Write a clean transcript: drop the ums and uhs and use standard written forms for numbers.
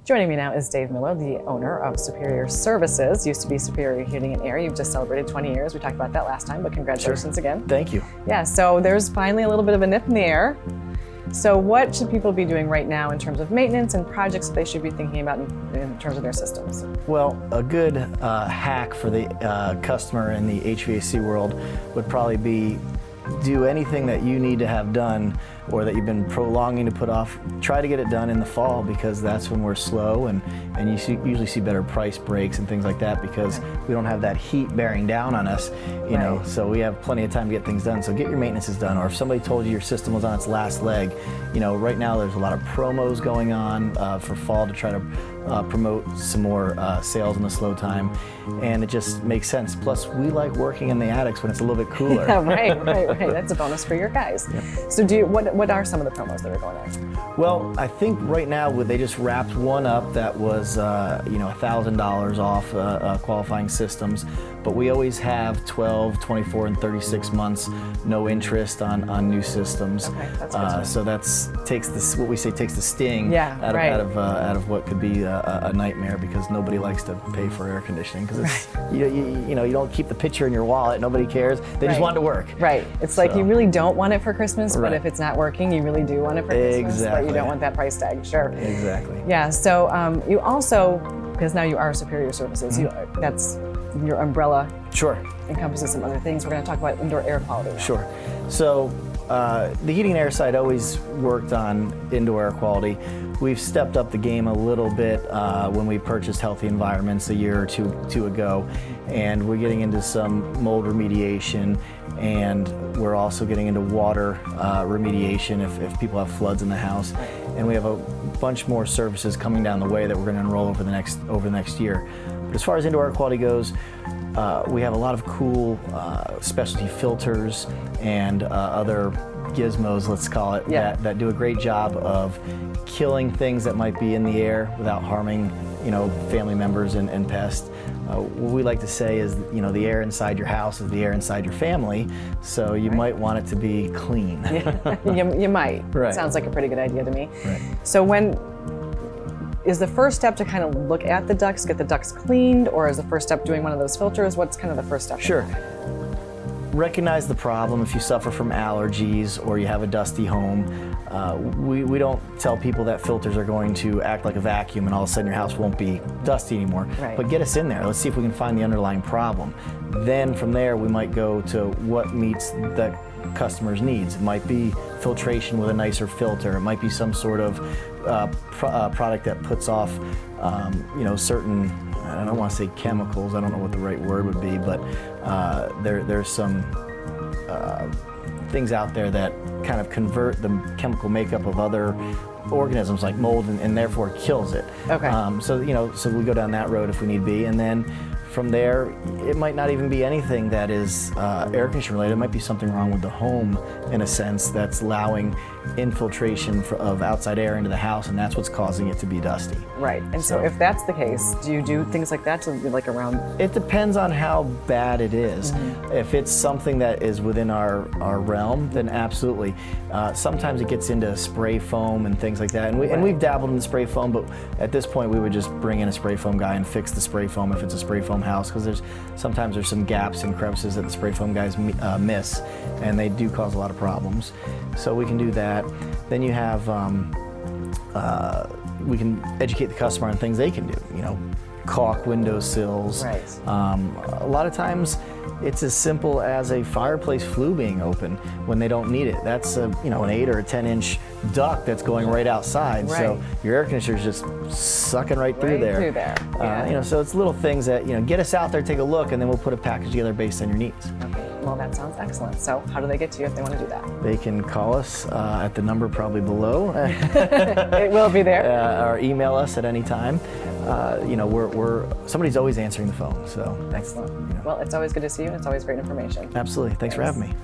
Joining me now is Dave Miller, the owner of Superior Services, used to be Superior Heating and Air. You've just celebrated 20 years. We talked about that last time, but congratulations again. Thank you. Yeah, so there's finally a little bit of a nip in the air. So what should people be doing right now in terms of maintenance and projects that they should be thinking about in terms of their systems? Well, a good hack for the customer in the HVAC world would probably be do anything that you need to have done or that you've been prolonging to put off. Try to get it done in the fall, because that's when we're slow and you usually see better price breaks and things like that, because we don't have that heat bearing down on us, you know, so we have plenty of time to get things done. So get your maintenances done, or if somebody told you your system was on its last leg, you know, right now there's a lot of promos going on for fall to try to promote some more sales in the slow time, and it just makes sense. Plus, we like working in the attics when it's a little bit cooler. Yeah, right. That's a bonus for your guys. Yep. So what are some of the promos that are going on? Well, I think right now they just wrapped one up that was $1,000 off qualifying systems, but we always have 12, 24, and 36 months no interest on new systems. Okay, that's good. So takes the sting out of what could be a nightmare, because nobody likes to pay for air conditioning, because it's you don't keep the picture in your wallet. Nobody cares. They just want it to work. Right. It's like you really don't want it for Christmas, but if it's not working, you really do want it for Christmas. But you don't want that price tag. Sure. Exactly. Yeah. So you also, because now you are Superior Services, that's your umbrella. Sure. Encompasses some other things. We're going to talk about indoor air quality now. Sure. So the heating and air side always worked on indoor air quality. We've stepped up the game a little bit when we purchased Healthy Environments a year or two ago, and we're getting into some mold remediation, and we're also getting into water remediation if people have floods in the house. And we have a bunch more services coming down the way that we're going to enroll over the next year. But as far as indoor air quality goes, we have a lot of cool specialty filters and other gizmos, let's call it, that do a great job of killing things that might be in the air without harming, family members and pests. What we like to say is, the air inside your house is the air inside your family, so you might want it to be clean. You might. Right. Sounds like a pretty good idea to me. Right. So is the first step to kind of look at the ducts, get the ducts cleaned, or is the first step doing one of those filters? What's kind of the first step? Sure. Recognize the problem. If you suffer from allergies or you have a dusty home, we don't tell people that filters are going to act like a vacuum and all of a sudden your house won't be dusty anymore. Right. But get us in there. Let's see if we can find the underlying problem. Then from there we might go to what meets the customer's needs. It might be filtration with a nicer filter. It might be some sort of product that puts off certain, I don't want to say chemicals, I don't know what the right word would be, but there's some things out there that kind of convert the chemical makeup of other organisms like mold and therefore kills it. Okay. So we go down that road if we need be, and then from there, it might not even be anything that is air conditioning related. It might be something wrong with the home, in a sense, that's allowing infiltration of outside air into the house, and that's what's causing it to be dusty. Right. And so if that's the case, do you do things like that to like around? It depends on how bad it is. If it's something that is within our realm, then absolutely. Sometimes it gets into spray foam and things like that, and we've dabbled in the spray foam, but at this point we would just bring in a spray foam guy and fix the spray foam if it's a spray foam house, because sometimes there's some gaps and crevices that the spray foam guys miss, and they do cause a lot of problems. So we can do that. Then you have we can educate the customer on things they can do. Caulk windowsills. Right. A lot of times it's as simple as a fireplace flue being open when they don't need it. That's an 8 or a 10-inch duct that's going right outside. Right. So your air conditioner's just sucking right through there. Yeah. So it's little things that get us out there, take a look, and then we'll put a package together based on your needs. Okay. Well, that sounds excellent. So how do they get to you if they want to do that? They can call us at the number probably below. It will be there. Or email us at any time. Somebody's always answering the phone. So excellent. Well, it's always good to see you, and it's always great information. Absolutely. Thanks for having me.